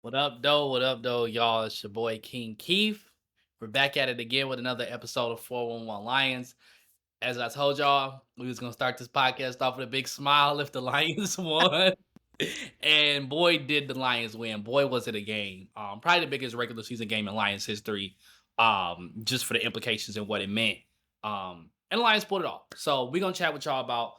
What up, though? What up, though, y'all? It's your boy King Keith. We're back at it again with another episode of 411 Lions. As I told y'all, we was gonna start this podcast off with a big smile if the Lions won. And boy, did the Lions win. Boy, was it a game. Probably the biggest regular season game in Lions history. Just for the implications and what it meant. And the Lions pulled it off. So we're gonna chat with y'all about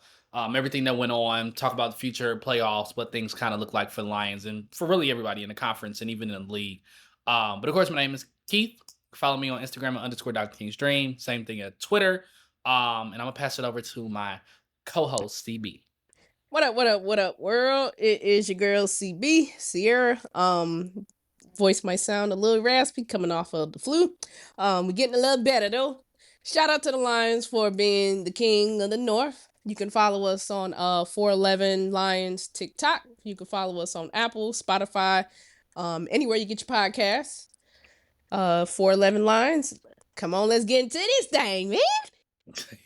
everything that went on, talk about the future playoffs, what things kind of look like for the Lions and for really everybody in the conference and even in the league. But of course, my name is Keith. Follow me on Instagram at _DrKing's Same thing at Twitter. And I'm gonna pass it over to my co-host CB. What up, world? It is your girl CB, Sierra. Voice might sound a little raspy coming off of the flu. We're getting a little better though. Shout out to the Lions for being the king of the North. You can follow us on 411 Lions TikTok. You can follow us on Apple, Spotify, anywhere you get your podcasts. 411 Lions. Come on, let's get into this thing, man.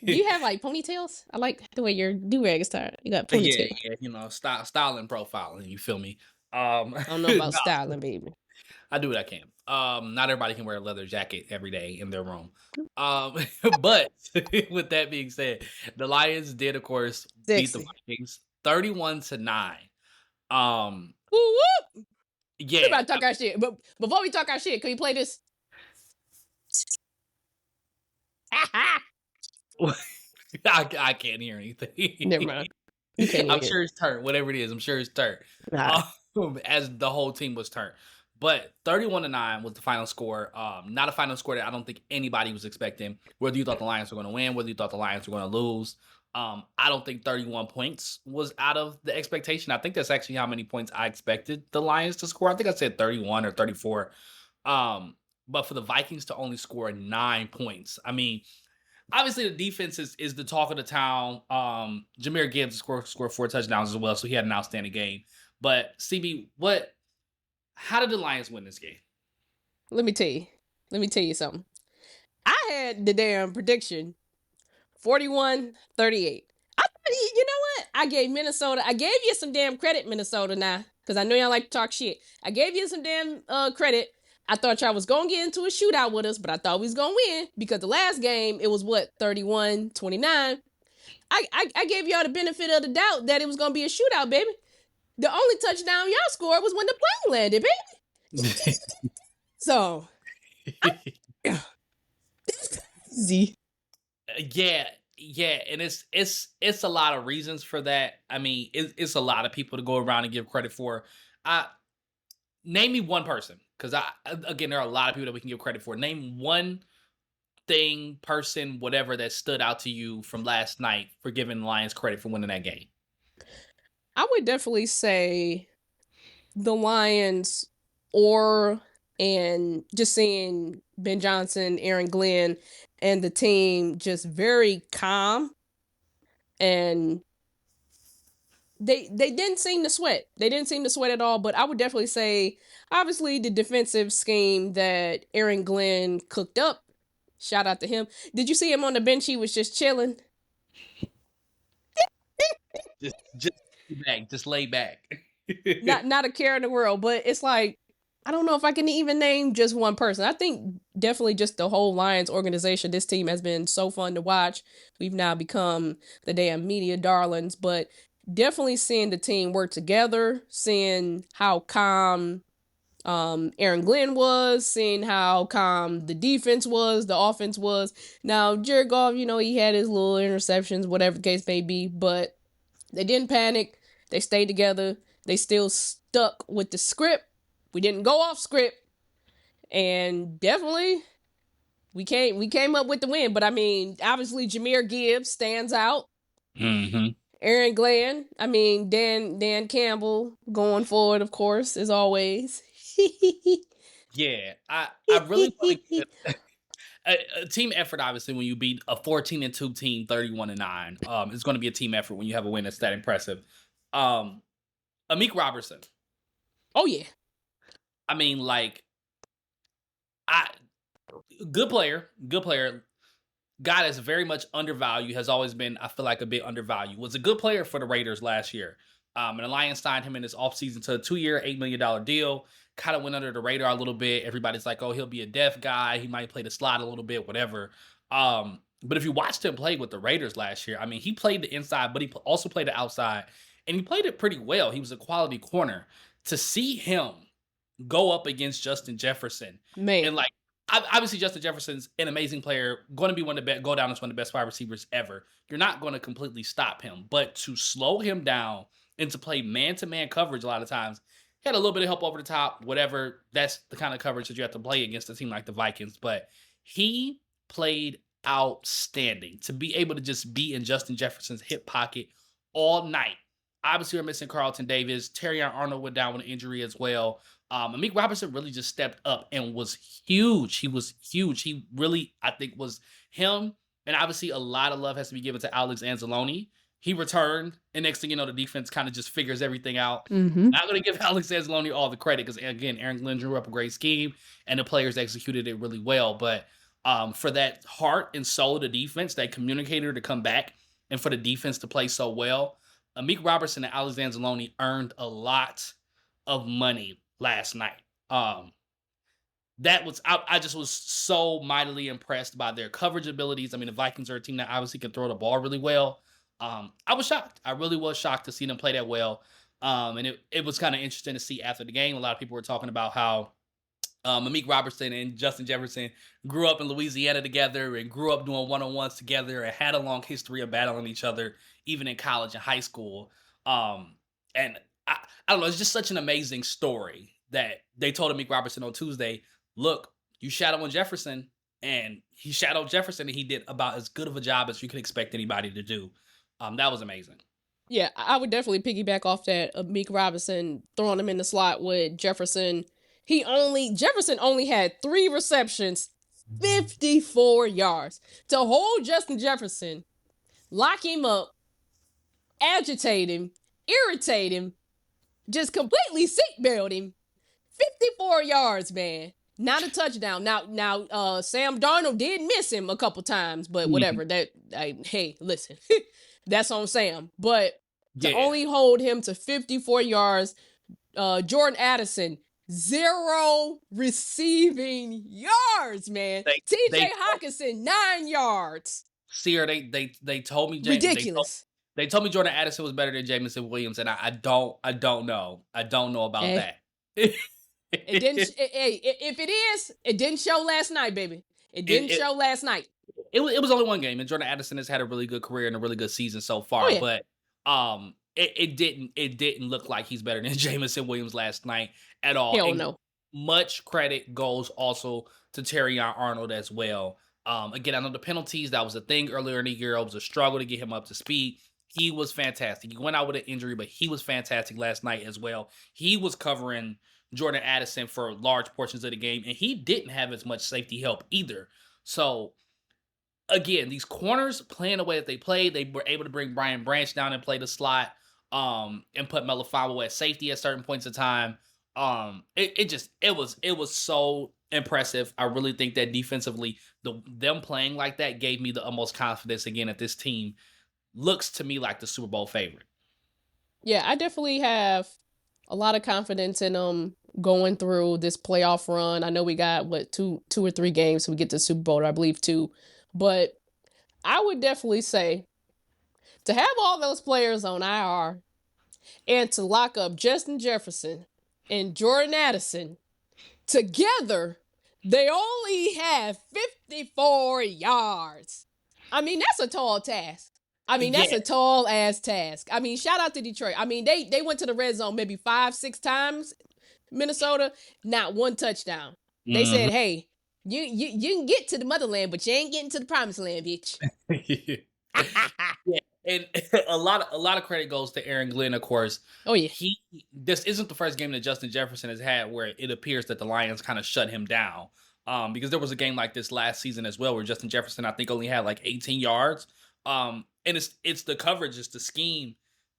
Do you have like ponytails? I like the way your do-rag is tied. You got ponytail. Yeah, styling profiling, you feel me? I don't know about no, styling, baby. I do what I can. Not everybody can wear a leather jacket every day in their room. But with that being said, the Lions did, of course, beat the Vikings 31-9. Woo whoop! Yeah. We're about to talk our shit. But before we talk our shit, can you play this? I can't hear anything. Never mind. I'm sure it's turned. Whatever it is, I'm sure it's turned. As the whole team was turned. But 31-9 was the final score. Not a final score that I don't think anybody was expecting. Whether you thought the Lions were going to win, whether you thought the Lions were going to lose. I don't think 31 points was out of the expectation. I think that's actually how many points I expected the Lions to score. I think I said 31 or 34. But for the Vikings to only score 9 points, I mean, obviously the defense is the talk of the town. Jahmyr Gibbs scored 4 touchdowns as well, so he had an outstanding game. But CB, how did the Lions win this game? Let me tell you something. I had the damn prediction 41-38. I thought, you know what? I gave you some damn credit, Minnesota, now, because I know y'all like to talk shit. I gave you some damn credit. I thought y'all was going to get into a shootout with us, but I thought we was going to win because the last game, it was 31-29. I gave y'all the benefit of the doubt that it was going to be a shootout, baby. The only touchdown y'all scored was when the plane landed, baby. So, it's crazy. Yeah, and it's a lot of reasons for that. I mean, it's a lot of people to go around and give credit for. Name me one person, because again, there are a lot of people that we can give credit for. Name one thing, person, whatever that stood out to you from last night for giving the Lions credit for winning that game. I would definitely say the Lions and just seeing Ben Johnson, Aaron Glenn, and the team just very calm, and they didn't seem to sweat. They didn't seem to sweat at all, but I would definitely say, obviously, the defensive scheme that Aaron Glenn cooked up, shout out to him. Did you see him on the bench? He was just chilling. Just lay back. not a care in the world, but it's like, I don't know if I can even name just one person. I think definitely just the whole Lions organization. This team has been so fun to watch. We've now become the damn media darlings, but definitely seeing the team work together, seeing how calm Aaron Glenn was, seeing how calm the defense was, the offense was. Now, Jared Goff, he had his little interceptions, whatever the case may be, but they didn't panic. They stayed together. They still stuck with the script. We didn't go off script, and definitely we came up with the win. But I mean, obviously Jahmyr Gibbs stands out. Mm-hmm. Aaron Glenn. I mean, Dan Campbell going forward, of course, as always. Yeah, I really want to a team effort. Obviously, when you beat a 14-2 team, 31-9, it's going to be a team effort when you have a win that's that impressive. Amik Robertson. Oh yeah. I mean, good player. Guy that's very much undervalued, has always been, I feel like, a bit undervalued. Was a good player for the Raiders last year. And the Lions signed him in this offseason to a 2-year, $8 million deal. Kind of went under the radar a little bit. Everybody's like, oh, he'll be a depth guy. He might play the slot a little bit, whatever. But if you watched him play with the Raiders last year, I mean, he played the inside, but he also played the outside. And he played it pretty well. He was a quality corner. To see him go up against Justin Jefferson, Man. and like, obviously Justin Jefferson's an amazing player, going to be one of the go down as one of the best wide receivers ever. You're not going to completely stop him, but to slow him down and to play man-to-man coverage a lot of times, he had a little bit of help over the top, whatever. That's the kind of coverage that you have to play against a team like the Vikings. But he played outstanding to be able to just be in Justin Jefferson's hip pocket all night. Obviously, we're missing Carlton Davis. Terrion Arnold went down with an injury as well. Amik Robertson really just stepped up and was huge. He was huge. He really, I think, was him. And obviously, a lot of love has to be given to Alex Anzalone. He returned, and next thing you know, the defense kind of just figures everything out. Not going to give Alex Anzalone all the credit because, again, Aaron Glenn drew up a great scheme, and the players executed it really well. But for that heart and soul of the defense, that communicator to come back, and for the defense to play so well, Amik Robertson and Alex Anzalone earned a lot of money last night. That was I just was so mightily impressed by their coverage abilities. I mean, the Vikings are a team that obviously can throw the ball really well. I was shocked. I really was shocked to see them play that well. And it was kind of interesting to see after the game. A lot of people were talking about how Amik Robertson and Justin Jefferson grew up in Louisiana together and grew up doing one-on-ones together and had a long history of battling each other, even in college and high school. And I don't know, it's just such an amazing story that they told Amik Robertson on Tuesday, look, you shadowing Jefferson, and he shadowed Jefferson, and he did about as good of a job as you could expect anybody to do. That was amazing. Yeah, I would definitely piggyback off that. Amik Robinson throwing him in the slot with Jefferson. Jefferson only had 3 receptions, 54 yards. To hold Justin Jefferson, lock him up, agitate him, irritate him, just completely seatbelt him. 54 yards, man. Not a touchdown. Now, Sam Darnold did miss him a couple times, but whatever. Hey, listen, that's on Sam. But to only hold him to 54 yards, Jordan Addison, 0 receiving yards, man. TJ Hawkinson, 9 yards. Seer, they told me ridiculous. They told me Jordan Addison was better than Jameson Williams, and I don't know. I don't know about that. It didn't. If it is, it didn't show last night, baby. It didn't show last night. It was only one game, and Jordan Addison has had a really good career and a really good season so far. But it didn't look like he's better than Jameson Williams last night at all. Hell no. Much credit goes also to Terrion Arnold as well. Again, I know the penalties, that was a thing earlier in the year. It was a struggle to get him up to speed. He was fantastic. He went out with an injury, but he was fantastic last night as well. He was covering Jordan Addison for large portions of the game, and he didn't have as much safety help either. So, again, these corners playing the way that they played, they were able to bring Brian Branch down and play the slot, and put Melifonwu at safety at certain points of time. It was so impressive. I really think that defensively, them playing like that gave me the utmost confidence again that this team looks to me like the Super Bowl favorite. Yeah, I definitely have a lot of confidence in them going through this playoff run. I know we got two or 3 games so we get to the Super Bowl, I believe 2. But I would definitely say to have all those players on IR and to lock up Justin Jefferson and Jordan Addison together, they only have 54 yards. I mean, that's a tall task. I mean, that's a tall ass task. I mean, shout out to Detroit. I mean, they went to the red zone maybe 5-6 times. Minnesota, not 1 touchdown. They said, "Hey, you can get to the motherland, but you ain't getting to the promised land, bitch." Yeah, and a lot of credit goes to Aaron Glenn, of course. Oh yeah, this isn't the first game that Justin Jefferson has had where it appears that the Lions kind of shut him down. Because there was a game like this last season as well where Justin Jefferson, I think, only had like 18 yards. And it's the coverage, it's the scheme,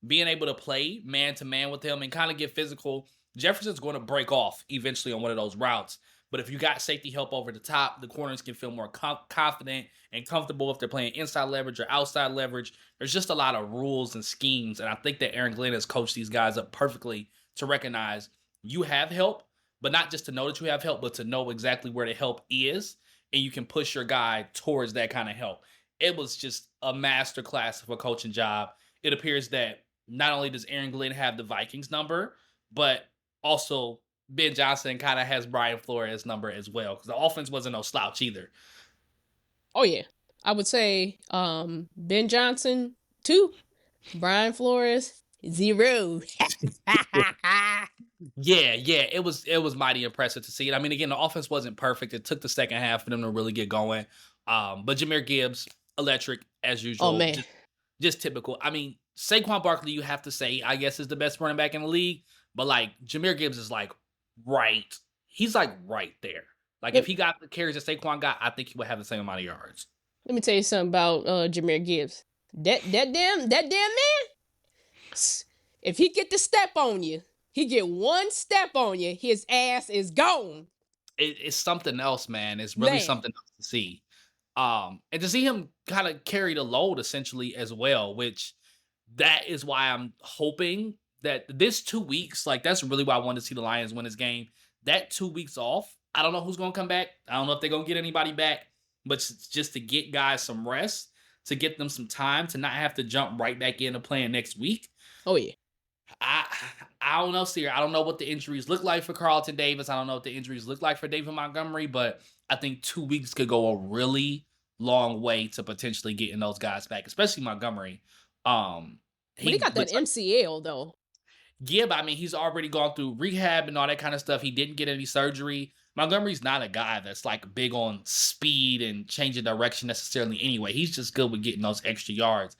being able to play man to man with him and kind of get physical. Jefferson's going to break off eventually on one of those routes. But if you got safety help over the top, the corners can feel more confident and comfortable if they're playing inside leverage or outside leverage. There's just a lot of rules and schemes. And I think that Aaron Glenn has coached these guys up perfectly to recognize you have help, but not just to know that you have help, but to know exactly where the help is. And you can push your guy towards that kind of help. It was just a masterclass of a coaching job. It appears that not only does Aaron Glenn have the Vikings number, but also Ben Johnson kind of has Brian Flores' number as well, because the offense wasn't no slouch either. Oh yeah, I would say Ben Johnson 2, Brian Flores 0. Yeah, it was mighty impressive to see it. I mean, again, the offense wasn't perfect. It took the second half for them to really get going. But Jahmyr Gibbs, electric as usual. Oh man, just typical. I mean, Saquon Barkley, you have to say, I guess, is the best running back in the league. But like Jahmyr Gibbs is like he's like right there. Like if he got the carries that Saquon got, I think he would have the same amount of yards. let me tell you something about Jahmyr Gibbs. That damn man. If he get the step on you, he get one step on you, his ass is gone. It's something else, man. It's really something else to see. And to see him kind of carry the load essentially as well, which that is why I'm hoping that this 2 weeks, like that's really why I wanted to see the Lions win this game. That 2 weeks off, I don't know who's going to come back. I don't know if they're going to get anybody back, but just to get guys some rest, to get them some time, to not have to jump right back into playing next week. Oh yeah. I don't know, Seer. I don't know what the injuries look like for Carlton Davis. I don't know what the injuries look like for David Montgomery, but I think 2 weeks could go a really long way to potentially getting those guys back, especially Montgomery. He got that MCL though. Yeah, but I mean, he's already gone through rehab and all that kind of stuff. He didn't get any surgery. Montgomery's not a guy that's like big on speed and changing direction necessarily anyway. He's just good with getting those extra yards.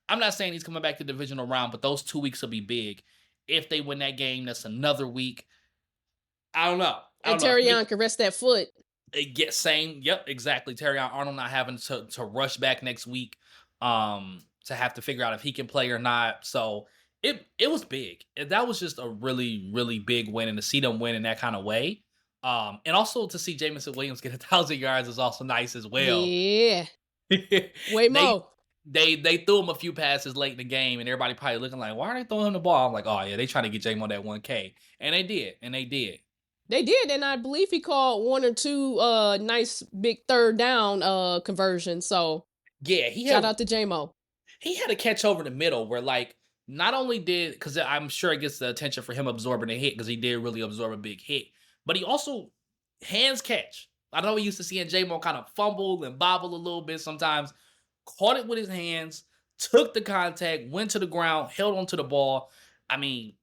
I'm not saying he's coming back to the divisional round, but those 2 weeks will be big. If they win that game, that's another week. I don't know. And Terrion can rest that foot. Same. Yep, exactly. Terrion Arnold not having to rush back next week to have to figure out if he can play or not. So it was big. That was just a really, really big win, and to see them win in that kind of way. And also to see Jameson Williams get 1,000 yards is also nice as well. Yeah. Way more. They threw him a few passes late in the game, and everybody probably looking like, why are they throwing him the ball? I'm like, oh yeah, they trying to get J-Mo that 1K. And they did. They did, and I believe he called one or two nice big third down conversions. So yeah, shout out to J-Mo. He had a catch over the middle where like not only did, because I'm sure it gets the attention for him absorbing a hit, because he did really absorb a big hit, but he also hands catch. I know we used to seeing J-Mo kind of fumble and bobble a little bit sometimes. Caught it with his hands, took the contact, went to the ground, held onto the ball. I mean,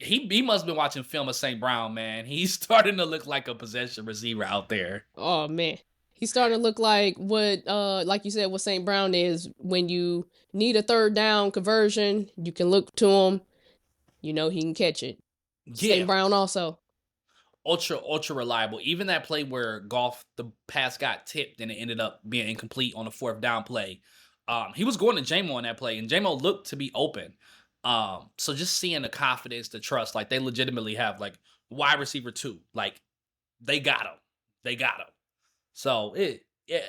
he must have been watching film of St. Brown, man. He's starting to look like a possession receiver out there. Oh, man. He's starting to look like what, like you said, what St. Brown is. When you need a third down conversion, you can look to him. You know he can catch it. Yeah. St. Brown also. Ultra reliable. Even that play where Goff, the pass got tipped and it ended up being incomplete on the 4th down play. He was going to J-Mo on that play, and J-Mo looked to be open. So just seeing the confidence, the trust, like they legitimately have like wide receiver 2. Like they got him. So it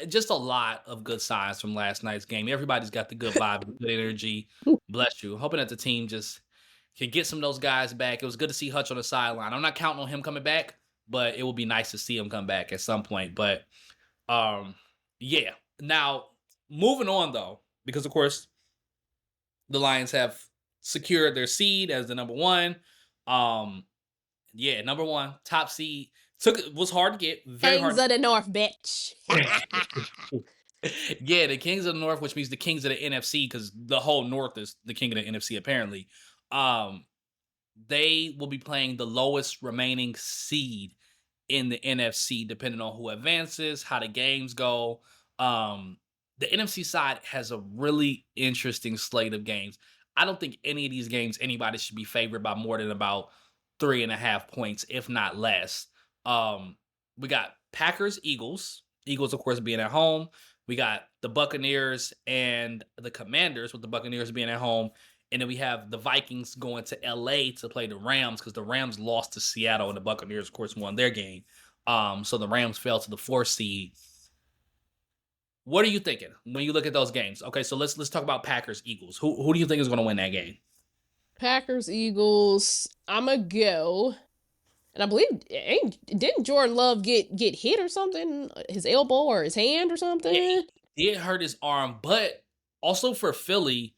just a lot of good signs from last night's game. Everybody's got the good vibe, good energy. Bless you. Hoping that the team just can get some of those guys back. It was good to see Hutch on the sideline. I'm not counting on him coming back, but it would be nice to see him come back at some point. But yeah. Now, moving on though, because of course the Lions have secured their seed as the number 1. Number 1, top seed. Was hard to get. Very Kings hard. of the North, bitch. Yeah, the Kings of the North, which means the Kings of the NFC, because the whole North is the King of the NFC, apparently. They will be playing the lowest remaining seed in the NFC, depending on who advances, how the games go. The NFC side has a really interesting slate of games. I don't think any of these games anybody should be favored by more than about 3.5 points, if not less. We got Packers, Eagles. Eagles, of course, being at home. We got the Buccaneers and the Commanders, with the Buccaneers being at home. And then we have the Vikings going to LA to play the Rams, because the Rams lost to Seattle and the Buccaneers, of course, won their game. So the Rams fell to the 4th seed. What are you thinking when you look at those games? Okay, so let's talk about Packers Eagles. Who do you think is going to win that game? Packers, Eagles. I'ma go. And I believe didn't Jordan Love get hit or something? His elbow or his hand or Yeah, something? he did hurt his arm, but also for Philly,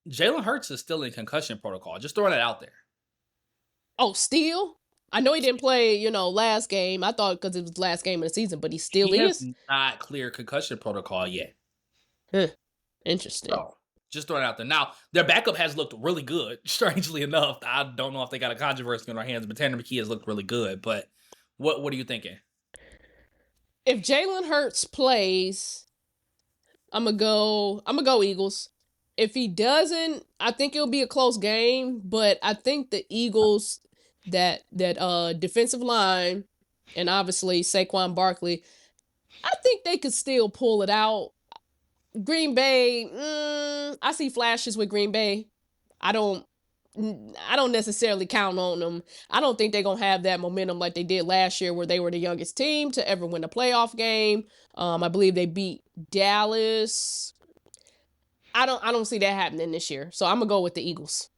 Jalen Hurts is still in concussion protocol. Just throwing it out there. Oh, still? I know he didn't play, last game. I thought because it was the last game of the season, but he still He has is? not cleared concussion protocol yet. Huh. Interesting. So just throwing it out there. Now, their backup has looked really good, strangely enough. I don't know if they got a controversy on their hands, but Tanner McKee has looked really good. But what are you thinking? If Jalen Hurts plays, I'm gonna go Eagles. If he doesn't, I think it'll be a close game, but I think the Eagles that defensive line and obviously Saquon Barkley, I think they could still pull it out. Green Bay, I see flashes with Green Bay. I don't necessarily count on them. I don't think they're gonna have that momentum like they did last year, where they were the youngest team to ever win a playoff game. I believe they beat Dallas. I don't see that happening this year, so I'm gonna go with the Eagles.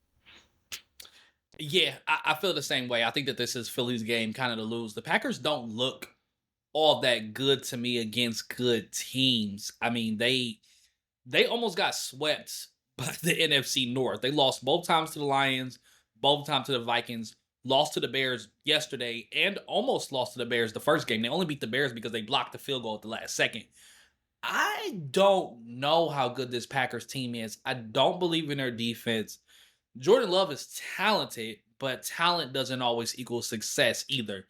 Yeah, I feel the same way. I think that this is Philly's game kind of to lose. The Packers don't look all that good to me against good teams. I mean, they almost got swept by the NFC North. They lost both times to the Lions, both times to the Vikings, lost to the Bears yesterday, and almost lost to the Bears the first game. They only beat the Bears because they blocked the field goal at the last second. I don't know how good this Packers team is. I don't believe in their defense. Jordan Love is talented, but talent doesn't always equal success either.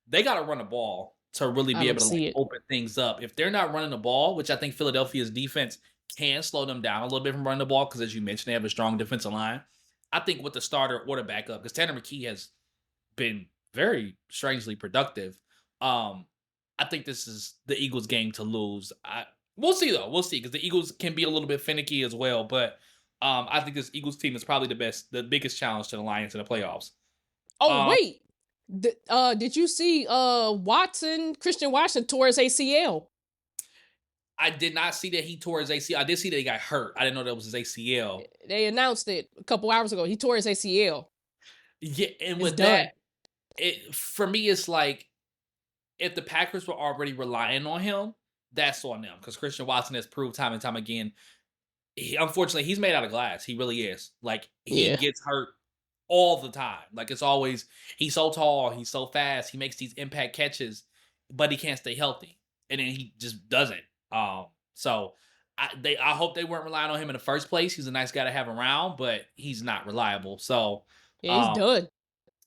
They got to run the ball to really I be don't able to see it. open things up. If they're not running the ball, which I think Philadelphia's defense can slow them down a little bit from running the ball, because as you mentioned, they have a strong defensive line. I think with the starter or the backup, because Tanner McKee has been very strangely productive. I think this is the Eagles' game to lose. We'll see though. We'll see, because the Eagles can be a little bit finicky as well. But I think this Eagles team is probably the biggest challenge to the Lions in the playoffs. Oh wait, did you see Christian Watson tore his ACL? I did not see that he tore his ACL. I did see that he got hurt. I didn't know that was his ACL. They announced it a couple hours ago. He tore his ACL. Yeah, and It's with done. that, for me, it's like if the Packers were already relying on him, that's on them, because Christian Watson has proved time and time again. Unfortunately, he's made out of glass. He really is. Like, he Yeah. gets hurt all the time. Like, it's always, he's so tall, he's so fast, he makes these impact catches, but he can't stay healthy, and then he just doesn't. So I hope they weren't relying on him in the first place. He's a nice guy to have around, but he's not reliable. So Yeah, he's done.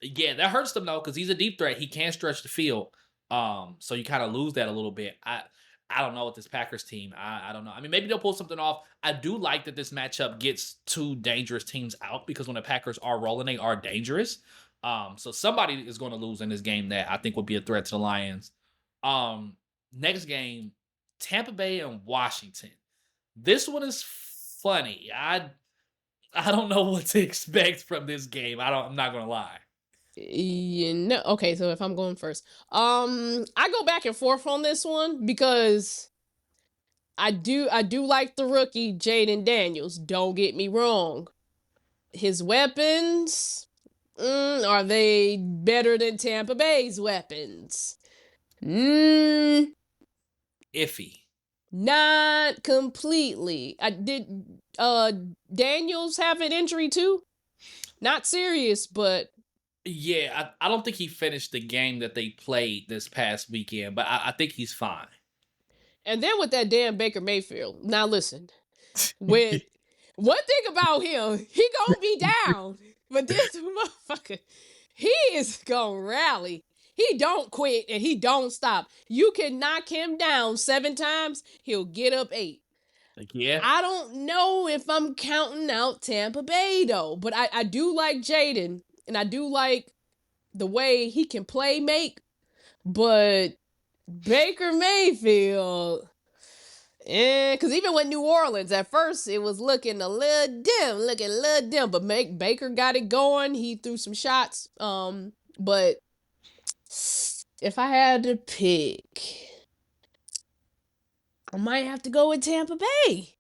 yeah, that hurts them though, because he's a deep threat. He can stretch the field. So you kind of lose that a little bit. I don't know with this Packers team. I don't know. I mean, maybe they'll pull something off. I do like that this matchup gets two dangerous teams out, because when the Packers are rolling, they are dangerous. So somebody is going to lose in this game that I think would be a threat to the Lions. Next game, Tampa Bay and Washington. This one is funny. I don't know what to expect from this game. I'm not gonna lie. Okay, so if I'm going first, I go back and forth on this one, because I do like the rookie Jaden Daniels. Don't get me wrong. His weapons, are they better than Tampa Bay's weapons? Iffy. Not completely. Did Daniels have an injury too? Not serious, but Yeah, I don't think he finished the game that they played this past weekend, but I think he's fine. and then with that damn Baker Mayfield. Now listen, with one thing about him, he gonna be down, but this motherfucker, he is gonna rally. He don't quit and he don't stop. You can knock him down 7 times, he'll get up 8. Like, yeah. I don't know if I'm counting out Tampa Bay though, but I do like Jaden, and I do like the way he can play make, but Baker Mayfield, because even with New Orleans, at first it was looking a little dim, but Baker got it going. He threw some shots, but if I had to pick, I might have to go with Tampa Bay.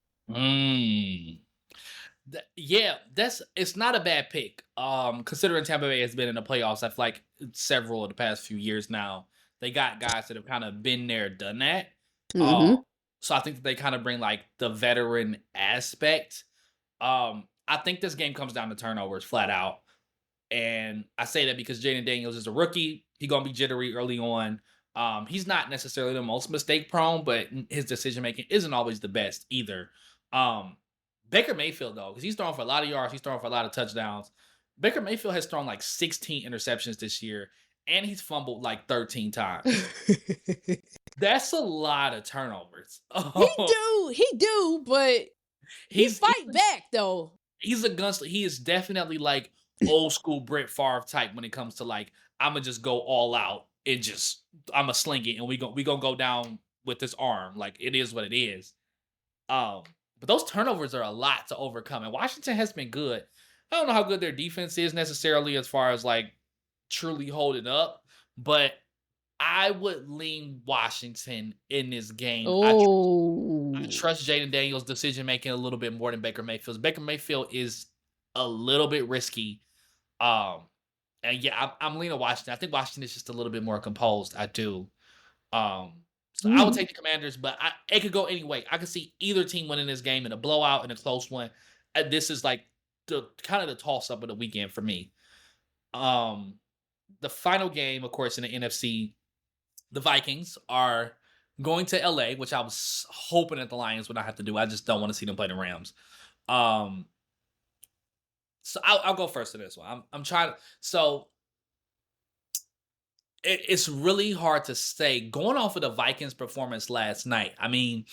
Yeah, it's not a bad pick. Considering Tampa Bay has been in the playoffs, I feel like several of the past few years now. They got guys that have kind of been there, done that. Mm-hmm. So I think that they kind of bring like the veteran aspect. I think this game comes down to turnovers, flat out. And I say that because Jaden Daniels is a rookie. He's gonna be jittery early on. He's not necessarily the most mistake prone, but his decision making isn't always the best either. Um, Baker Mayfield, though, because he's throwing for a lot of yards, he's throwing for a lot of touchdowns. Baker Mayfield has thrown like 16 interceptions this year, and he's fumbled like 13 times. That's a lot of turnovers. He do, but he fight back though. He's a gunslinger. He is definitely like old school Brett Favre type when it comes to like, I'm gonna just go all out and just I'm a sling it, and we gonna go down with this arm. Like it is what it is. But those turnovers are a lot to overcome, and Washington has been good. I don't know how good their defense is necessarily as far as like truly holding up, but I would lean Washington in this game. I trust Jaden Daniels' decision making a little bit more than Baker Mayfield's. Baker Mayfield is a little bit risky. And yeah, I'm leaning Washington. I think Washington is just a little bit more composed. I do. So I would take the Commanders, but it could go any way. I could see either team winning this game in a blowout, in a close one. This is like the kind of the toss up of the weekend for me. The final game, of course, in the NFC, the Vikings are going to LA, which I was hoping that the Lions would not have to do. I just don't want to see them play the Rams. So I'll go first in this one. I'm trying to. So it's really hard to say going off of the Vikings' performance last night. I mean,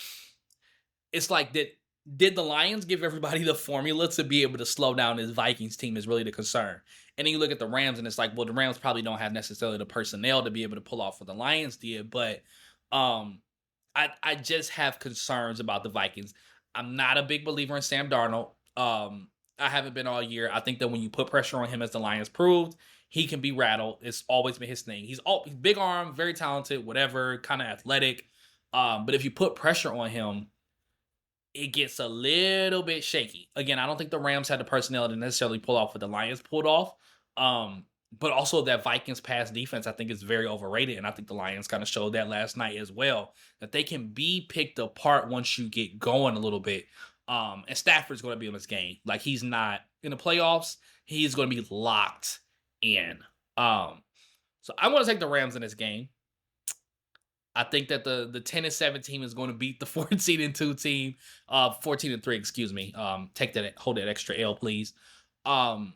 it's like did the Lions give everybody the formula to be able to slow down this Vikings team is really the concern. And then you look at the Rams and it's like, well, the Rams probably don't have necessarily the personnel to be able to pull off what the Lions did. But I just have concerns about the Vikings. I'm not a big believer in Sam Darnold. I haven't been all year. I think that when you put pressure on him, as the Lions proved, he can be rattled. It's always been his thing. He's big arm, very talented, whatever, kind of athletic. But if you put pressure on him, it gets a little bit shaky. Again, I don't think the Rams had the personnel to necessarily pull off what the Lions pulled off. But also that Vikings pass defense, I think, is very overrated. And I think the Lions kind of showed that last night as well, that they can be picked apart once you get going a little bit. And Stafford's going to be in this game. Like, he's not in the playoffs. He's going to be locked in. So I'm going to take the Rams in this game. I think that the 10-7 team is going to beat the 14-2 team. 14-3, excuse me. Hold that extra L, please. I'm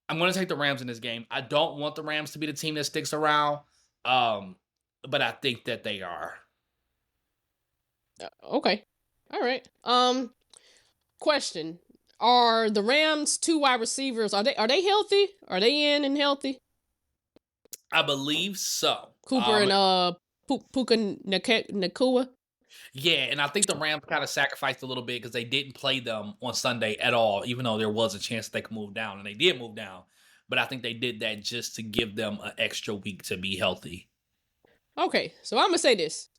going to take the Rams in this game. I don't want the Rams to be the team that sticks around. But I think that they are. Okay. All right. Question. Are the Rams' 2 wide receivers, are they healthy? Are they in and healthy? I believe so. Cooper and Puka Nacua? Yeah, and I think the Rams kind of sacrificed a little bit because they didn't play them on Sunday at all, even though there was a chance they could move down, and they did move down. But I think they did that just to give them an extra week to be healthy. Okay, so I'm going to say this.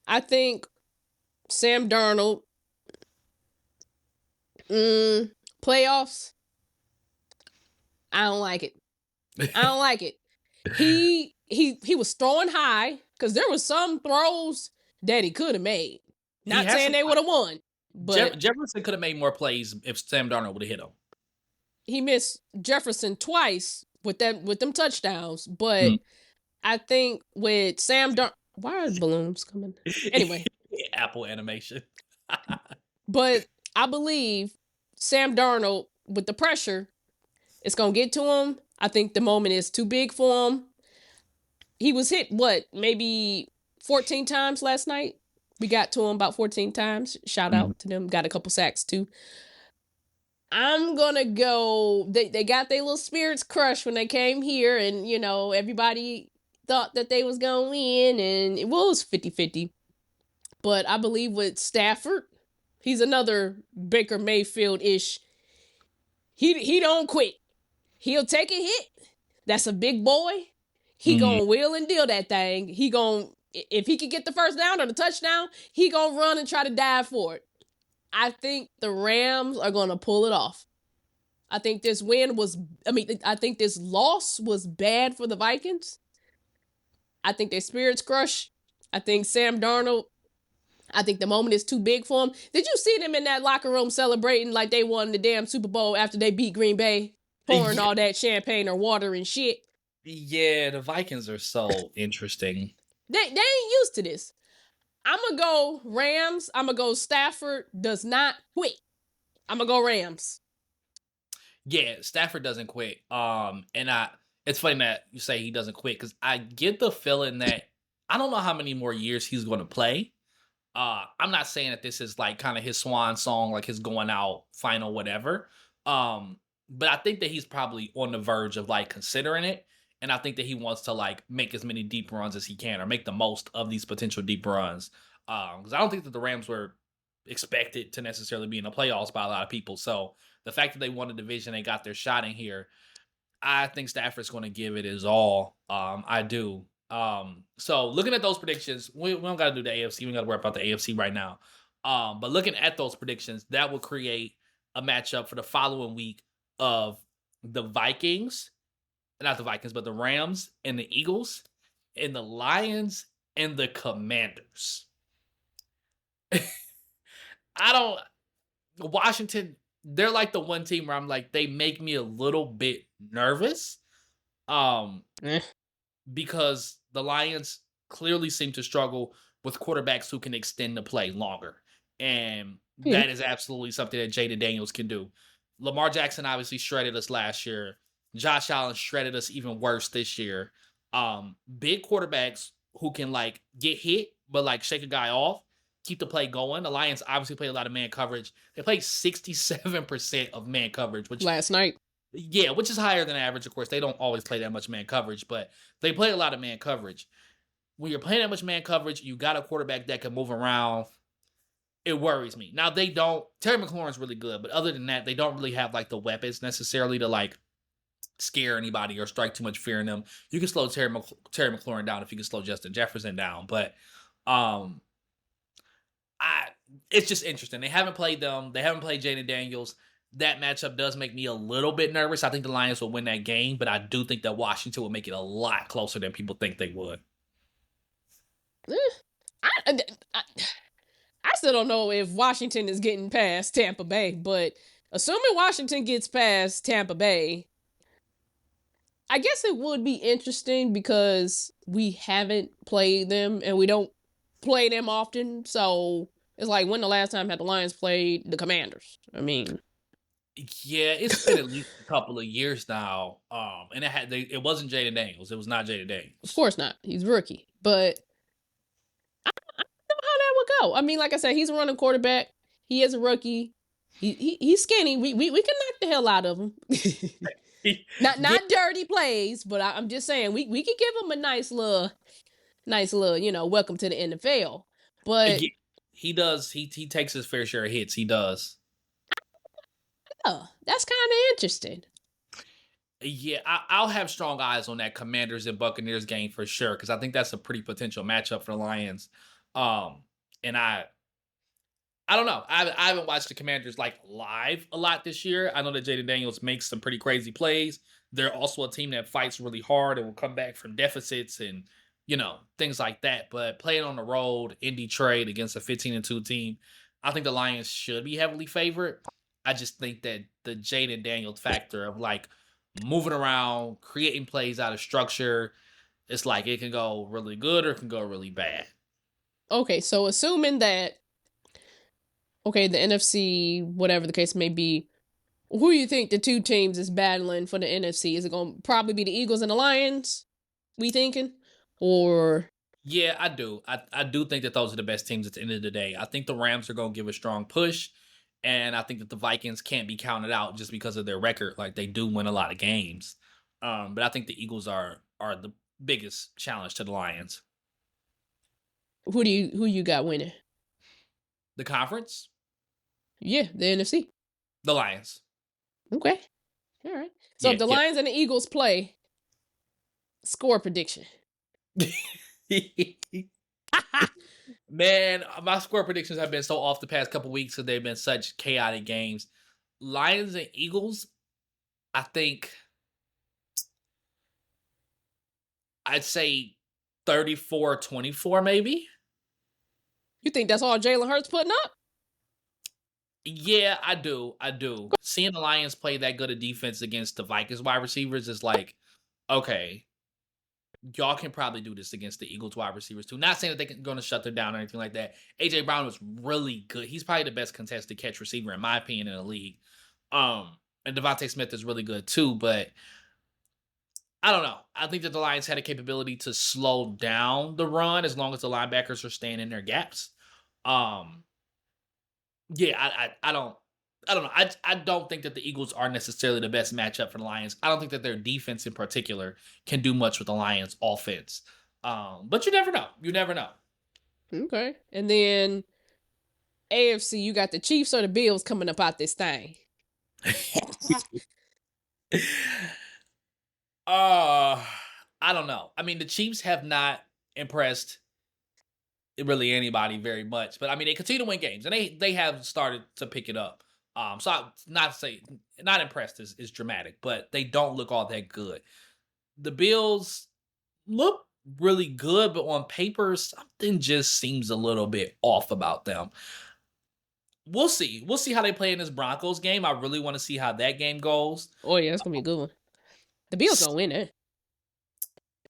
I think Sam Darnold, playoffs, I don't like it. I don't like it. He was throwing high because there was some throws that he could have made. Not saying they would have won, but Jefferson could have made more plays if Sam Darnold would have hit him. He missed Jefferson twice with them touchdowns, but I think with Sam Darnold, why are balloons coming? Anyway, Apple animation. But I believe Sam Darnold, with the pressure, it's gonna get to him. I think the moment is too big for him. He was hit, maybe 14 times last night? We got to him about 14 times. Shout out to them. Got a couple sacks, too. I'm going to go... They got their little spirits crushed when they came here, and, everybody thought that they was going to win, and it was 50-50. But I believe with Stafford, he's another Baker Mayfield-ish. He don't quit. He'll take a hit. That's a big boy. He gonna wheel and deal that thing. He gonna, if he can get the first down or the touchdown, he gonna run and try to dive for it. I think the Rams are gonna pull it off. I think this I think this loss was bad for the Vikings. I think their spirits crushed. I think Sam Darnold, I think the moment is too big for him. Did you see them in that locker room celebrating like they won the damn Super Bowl after they beat Green Bay? Pouring all that champagne or water and shit. Yeah, the Vikings are so interesting. They ain't used to this. I'm going to go Rams. I'm going to go Stafford does not quit. I'm going to go Rams. Yeah, Stafford doesn't quit. It's funny that you say he doesn't quit because I get the feeling that I don't know how many more years he's going to play. I'm not saying that this is like kind of his swan song, like his going out final, whatever. But I think that he's probably on the verge of like considering it. And I think that he wants to like make as many deep runs as he can or make the most of these potential deep runs. Because I don't think that the Rams were expected to necessarily be in the playoffs by a lot of people. So the fact that they won the division, they got their shot in here. I think Stafford's going to give it his all. I do. So looking at those predictions, we don't got to do the AFC. We got to worry about the AFC right now. But looking at those predictions, that will create a matchup for the following week of the Vikings, not the Vikings, but the Rams and the Eagles, and the Lions and the Commanders. Washington, they're like the one team where I'm like, they make me a little bit nervous. Because the Lions clearly seem to struggle with quarterbacks who can extend the play longer. And that is absolutely something that Jaden Daniels can do. Lamar Jackson obviously shredded us last year. Josh Allen shredded us even worse this year. Big quarterbacks who can like get hit, but like shake a guy off, keep the play going. The Lions obviously play a lot of man coverage. They played 67% of man coverage, which last night. Yeah, which is higher than average. Of course, they don't always play that much man coverage, but they play a lot of man coverage. When you're playing that much man coverage, you got a quarterback that can move around. It worries me. Now, they don't. Terry McLaurin's really good, but other than that, they don't really have like the weapons necessarily to like scare anybody or strike too much fear in them. You can slow Terry McLaurin down if you can slow Justin Jefferson down, but it's just interesting. They haven't played them. They haven't played Jaden Daniels. That matchup does make me a little bit nervous. I think the Lions will win that game, but I do think that Washington will make it a lot closer than people think they would. I still don't know if Washington is getting past Tampa Bay, but assuming Washington gets past Tampa Bay, I guess it would be interesting because we haven't played them and we don't play them often. So it's like when the last time had the Lions played the Commanders? I mean... Yeah, it's been at least a couple of years now. And it wasn't Jaden Daniels. It was not Jaden Daniels. Of course not. He's rookie. But I don't know how that would go. I mean, like I said, he's a running quarterback. He is a rookie. He's skinny. We can knock the hell out of him. not dirty plays, but I'm just saying we could give him a nice little, welcome to the NFL. But he does. He takes his fair share of hits. He does. Oh, that's kind of interesting. Yeah, I'll have strong eyes on that Commanders and Buccaneers game for sure because I think that's a pretty potential matchup for the Lions. And I don't know. I haven't watched the Commanders like live a lot this year. I know that Jaden Daniels makes some pretty crazy plays. They're also a team that fights really hard and will come back from deficits and things like that. But playing on the road in Detroit against a 15-2 team, I think the Lions should be heavily favored. I just think that the Jaden Daniels factor of like moving around, creating plays out of structure, it's like it can go really good or it can go really bad. Okay, so assuming that, the NFC, whatever the case may be, who do you think the two teams is battling for the NFC? Is it going to probably be the Eagles and the Lions, we thinking? Or... Yeah, I do. I do think that those are the best teams at the end of the day. I think the Rams are going to give a strong push. And I think that the Vikings can't be counted out just because of their record. Like, they do win a lot of games. But I think the Eagles are the biggest challenge to the Lions. Who you got winning? The conference? Yeah, the NFC. The Lions. Okay. All right. So if the Lions and the Eagles play, Score prediction. Man, my score predictions have been so off the past couple weeks because they've been such chaotic games. Lions and Eagles, I think I'd say 34-24 maybe. You think that's all Jalen Hurts putting up? Yeah, I do. Seeing the Lions play that good a defense against the Vikings wide receivers is like, okay, y'all can probably do this against the Eagles wide receivers too. Not saying that they're going to shut them down or anything like that. AJ Brown was really good. He's probably the best contested catch receiver in my opinion in the league. And Devontae Smith is really good too, but I don't know. I think that the Lions had a capability to slow down the run as long as the linebackers are staying in their gaps. Um, yeah, I don't know. I don't think that the Eagles are necessarily the best matchup for the Lions. I don't think that their defense in particular can do much with the Lions offense. But you never know. You never know. Okay. And then AFC, you got the Chiefs or the Bills coming up out this thing. I don't know. I mean, the Chiefs have not impressed really anybody very much, but I mean, they continue to win games, and they have started to pick it up. So I not say not impressed is dramatic, but they don't look all that good. The Bills look really good, but on paper, something just seems a little bit off about them. We'll see. We'll see how they play in this Broncos game. I really want to see how that game goes. Oh yeah, it's gonna be a good one. The Bills gonna win it.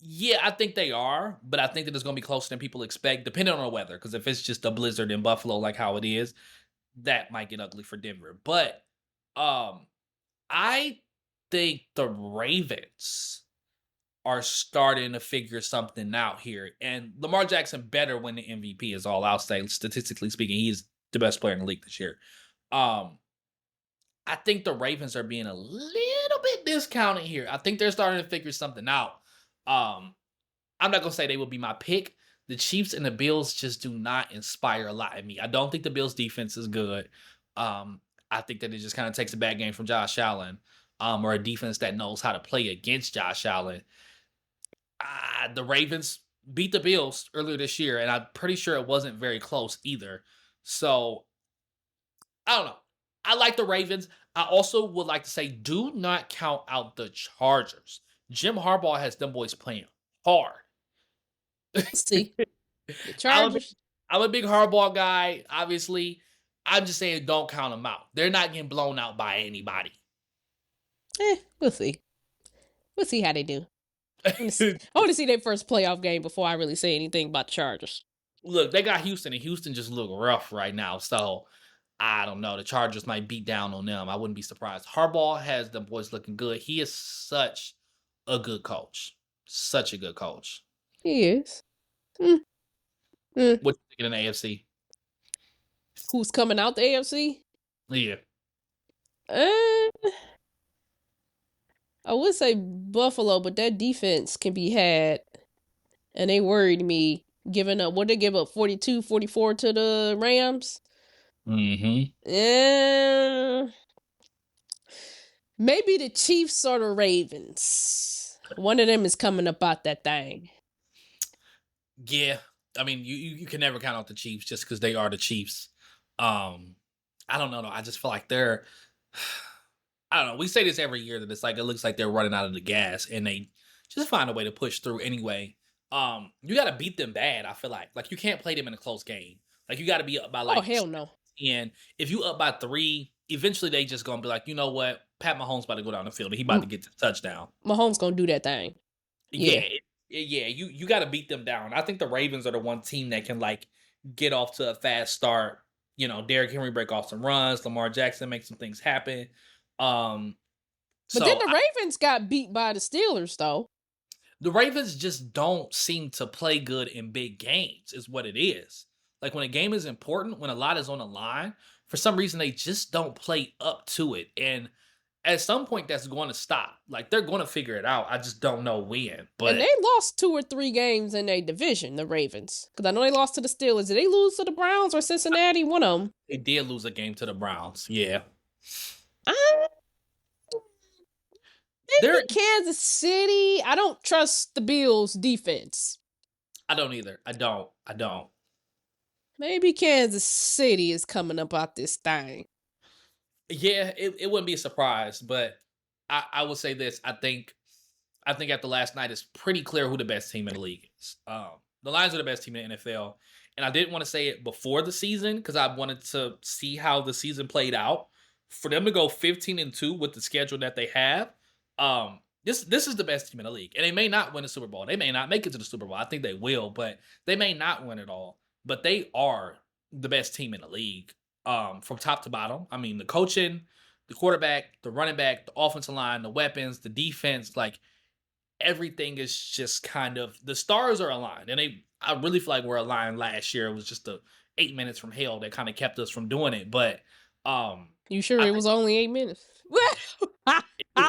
Yeah, I think they are, but I think that it's going to be closer than people expect, depending on the weather. Because if it's just a blizzard in Buffalo, like how it is, that might get ugly for Denver. But I think the Ravens are starting to figure something out here, and Lamar Jackson better win the MVP. Is all I'll say. Statistically speaking, he's the best player in the league this year. I think the Ravens are being a little bit discounted here. I think they're starting to figure something out. I'm not gonna say they will be my pick. The Chiefs and the Bills just do not inspire a lot in me. I don't think the Bills defense is good. I think that it just kind of takes a bad game from Josh Allen, or a defense that knows how to play against Josh Allen. The Ravens beat the Bills earlier this year, and I'm pretty sure it wasn't very close either. So I don't know. I like the Ravens. I also would like to say, do not count out the Chargers. Jim Harbaugh has them boys playing hard. Let's see. The Chargers. I'm a big Harbaugh guy, obviously. I'm just saying don't count them out. They're not getting blown out by anybody. We'll see. We'll see how they do. I want to see their first playoff game before I really say anything about the Chargers. Look, they got Houston, and Houston just look rough right now. So, I don't know. The Chargers might beat down on them. I wouldn't be surprised. Harbaugh has them boys looking good. He is such a good coach. Such a good coach. He is. What you thinking in the AFC? Who's coming out the AFC? Yeah. I would say Buffalo, but that defense can be had. And they worried me giving up. What they give up? 42-44 to the Rams? Mm-hmm. Maybe the Chiefs or the Ravens. One of them is coming up out that thing. Yeah. I mean, you can never count out the Chiefs just because they are the Chiefs. I don't know. I just feel like they're... I don't know. We say this every year that it's like it looks like they're running out of the gas, and they just find a way to push through anyway. You got to beat them bad. I feel like you can't play them in a close game. Like you got to be up by like. Oh hell no! And if you up by 3, eventually they just gonna be like, you know what? Pat Mahomes about to go down the field, and he about to get the touchdown. Mahomes gonna do that thing. Yeah. You got to beat them down. I think the Ravens are the one team that can like get off to a fast start. You know, Derrick Henry break off some runs, Lamar Jackson make some things happen. But then the Ravens got beat by the Steelers, though. The Ravens just don't seem to play good in big games, is what it is. Like when a game is important, when a lot is on the line, for some reason they just don't play up to it. And at some point that's going to stop. Like they're going to figure it out. I just don't know when. But and they lost 2 or 3 games in their division, the Ravens. Because I know they lost to the Steelers. Did they lose to the Browns or Cincinnati? One of them. They did lose a game to the Browns. Yeah. They're Maybe Kansas City. I don't trust the Bills' defense. I don't either. I don't. Maybe Kansas City is coming up out this thing. Yeah, it wouldn't be a surprise, but I will say this. I think after last night, it's pretty clear who the best team in the league is. The Lions are the best team in the NFL, and I didn't want to say it before the season because I wanted to see how the season played out. For them to go 15-2 with the schedule that they have, this is the best team in the league, and they may not win the Super Bowl. They may not make it to the Super Bowl. I think they will, but they may not win it all. But they are the best team in the league, from top to bottom. I mean, the coaching, the quarterback, the running back, the offensive line, the weapons, the defense, like everything is just kind of the stars are aligned, and I really feel like we're aligned last year. It was just the 8 minutes from hell that kind of kept us from doing it, but You sure I it was only 8 minutes?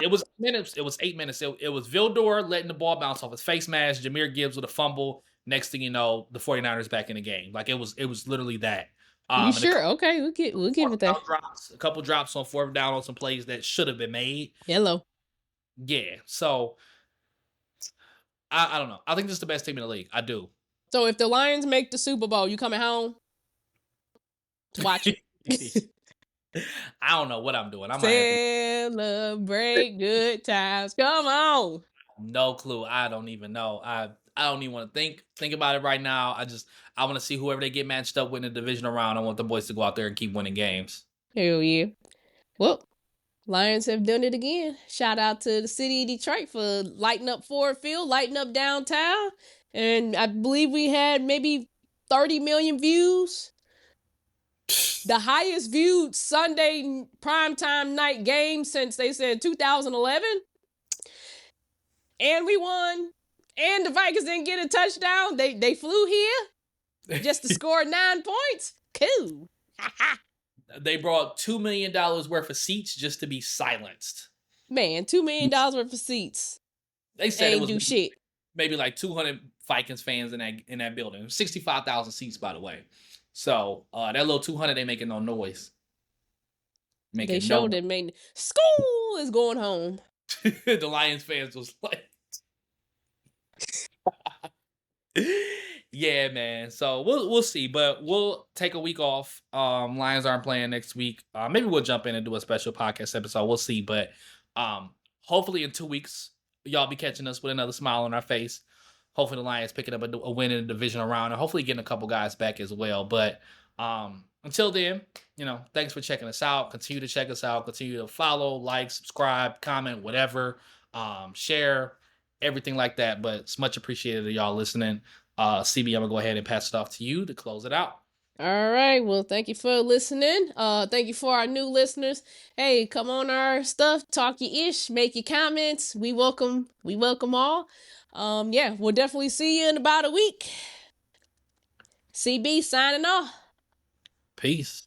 it was minutes. It was 8 minutes. It was Vildor letting the ball bounce off his face mask. Jameer Gibbs with a fumble. Next thing you know, the 49ers back in the game. Like it was literally that. You sure? Okay, we'll give it that. A couple drops on fourth down on some plays that should have been made. Hello. Yeah. So I don't know. I think this is the best team in the league. I do. So if the Lions make the Super Bowl, you coming home to watch it? I don't know what I'm doing. I'm Celebrate good times. Come on. No clue. I don't even know. I don't even want to think about it right now. I want to see whoever they get matched up with in the divisional round. I want the boys to go out there and keep winning games. Hell yeah. Well, Lions have done it again. Shout out to the city of Detroit for lighting up Ford Field, lighting up downtown. And I believe we had maybe 30 million views. The highest viewed Sunday primetime night game since they said 2011. And we won. And the Vikings didn't get a touchdown. They flew here just to score 9 points. Cool. They brought $2 million worth of seats just to be silenced. Man, $2 million worth of seats. They said ain't do shit. Maybe like 200 Vikings fans in that building. 65,000 seats, by the way. So that little 200 they making no noise. They showed it. Made school is going home. The Lions fans was like, yeah, man. So we'll see, but we'll take a week off. Lions aren't playing next week. Maybe we'll jump in and do a special podcast episode. We'll see, but hopefully in 2 weeks y'all be catching us with another smile on our face. Hopefully the Lions picking up a win in the divisional round, and hopefully getting a couple guys back as well. But until then, thanks for checking us out. Continue to check us out. Continue to follow, like, subscribe, comment, whatever, share, everything like that. But it's much appreciated that y'all listening. CB, I'm gonna go ahead and pass it off to you to close it out. All right. Well, thank you for listening. Thank you for our new listeners. Hey, come on our stuff, talk your ish, make your comments. We welcome all. Yeah, we'll definitely see you in about a week. CB signing off. Peace.